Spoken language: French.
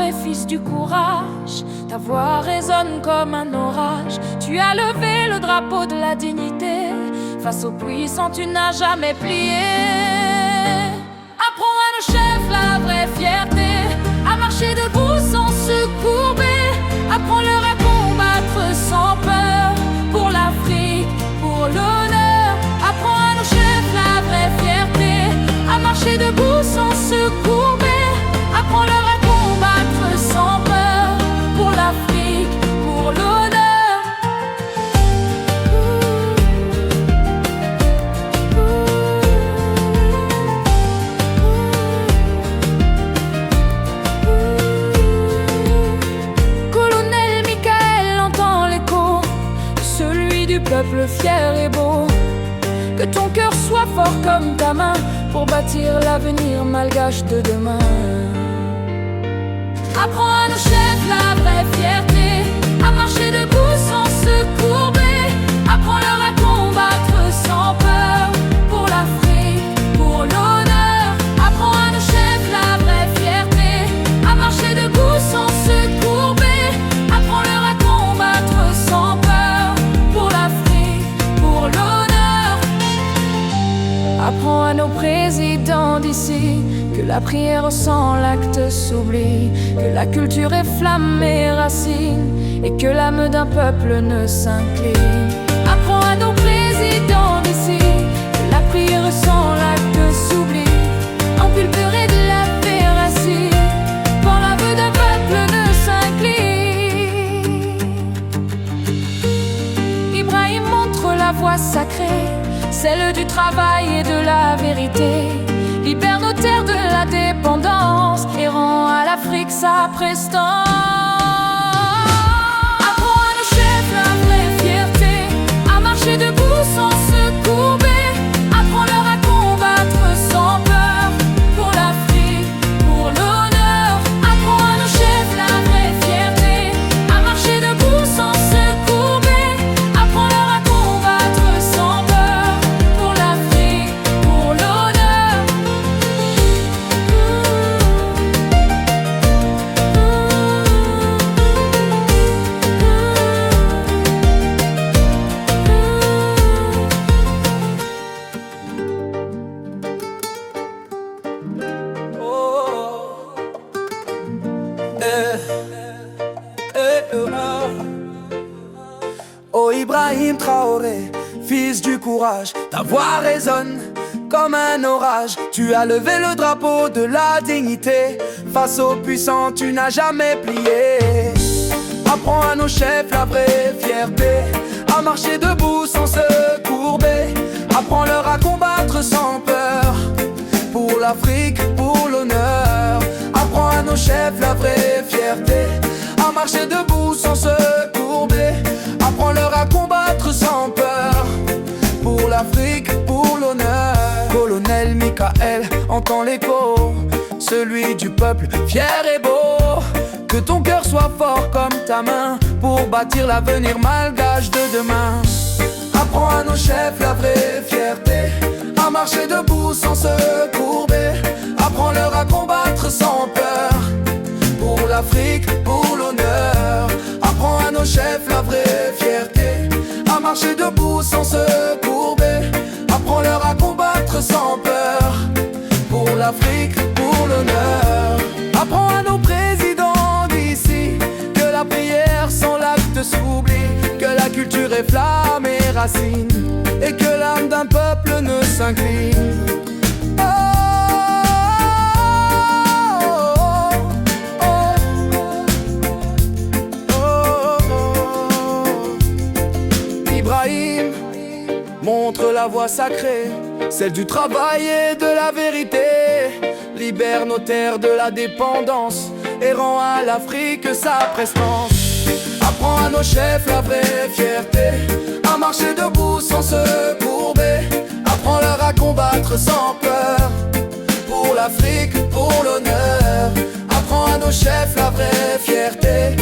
vrai fils du courage. Ta voix résonne comme un orage. Tu as levé le drapeau de la dignité. Face aux puissants, tu n'as jamais plié. Apprends à nos chefs la vraie fierté, à marcher debout sans se courber. Apprends-leur à combattre sans peur, pour l'Afrique, pour l'honneur. Apprends à nos chefs la vraie fierté, à marcher debout sans se courber. Apprends-leur à combattre sans peur, pour l'Afrique, pour l'honneur. Peuple fier et beau, que ton cœur soit fort comme ta main pour bâtir l'avenir malgache de demain. Apprends à nos chefs la vraie fierté, à marcher debout sans se courber. Apprends-leur à combattre sans peur, pour l'Afrique, pour l'honneur. Apprends à nos chefs la vraie fierté, à marcher debout sans se courber. Apprends-leur à combattre sans peur, pour l'Afrique, pour l'honneur. Apprends à nos présidents d'ici que la prière sans l'acte s'oublie, que la culture est flamme et racine, et que l'âme d'un peuple ne s'incline. Apprends à nos présidents d'ici que la prière sans l'acte s'oublie, empulpurée de la paix racine, quand l'aveu d'un peuple ne s'incline. Ibrahim montre la voie sacrée, celle du travail et de la vérité. Libère nos terres de la dépendance et rend à l'Afrique sa prestance. Apprends à nos chefs la vraie fierté, à marcher debout sans se courber. Apprends-leur à combattre sans peur, pour l'Afrique, pour l'honneur. Apprends à nos chefs la vraie fierté, à marcher debout sans se courber. Apprends-leur à combattre sans peur, pour l'Afrique, pour l'honneur. Oh Ibrahim Traoré, fils du courage, ta voix résonne comme un orage. Tu as levé le drapeau de la dignité. Face aux puissants, tu n'as jamais plié. Apprends à nos chefs la vraie fierté, à marcher debout sans se courber. Apprends-leur à combattre sans peur, pour l'Afrique, pour l'honneur. Apprends à nos chefs la vraie fierté, à marcher debout sans se courber. Apprends-leur à combattre sans peur, pour l'Afrique, pour l'honneur. Colonel Michael entend l'écho, celui du peuple fier et beau. Que ton cœur soit fort comme ta main, pour bâtir l'avenir malgache de demain. Apprends à nos chefs la vraie fierté, à marcher debout sans se courber. Apprends-leur à combattre sans peur, pour l'Afrique, pour l'honneur. Apprends à nos chefs la vraie fierté, à marcher debout sans se courber. Apprends-leur à combattre sans peur, pour l'Afrique, pour l'honneur. Apprends à nos présidents d'ici que la prière sans l'acte s'oublie, que la culture est flamme et racine, et que l'âme d'un peuple ne s'incline. Ibrahim montre la voie sacrée, celle du travail et de la vérité. Libère nos terres de la dépendance et rend à l'Afrique sa prestance. Apprends à nos chefs la vraie fierté, à marcher debout sans se courber. Apprends-leur à combattre sans peur, pour l'Afrique, pour l'honneur. Apprends à nos chefs la vraie fierté,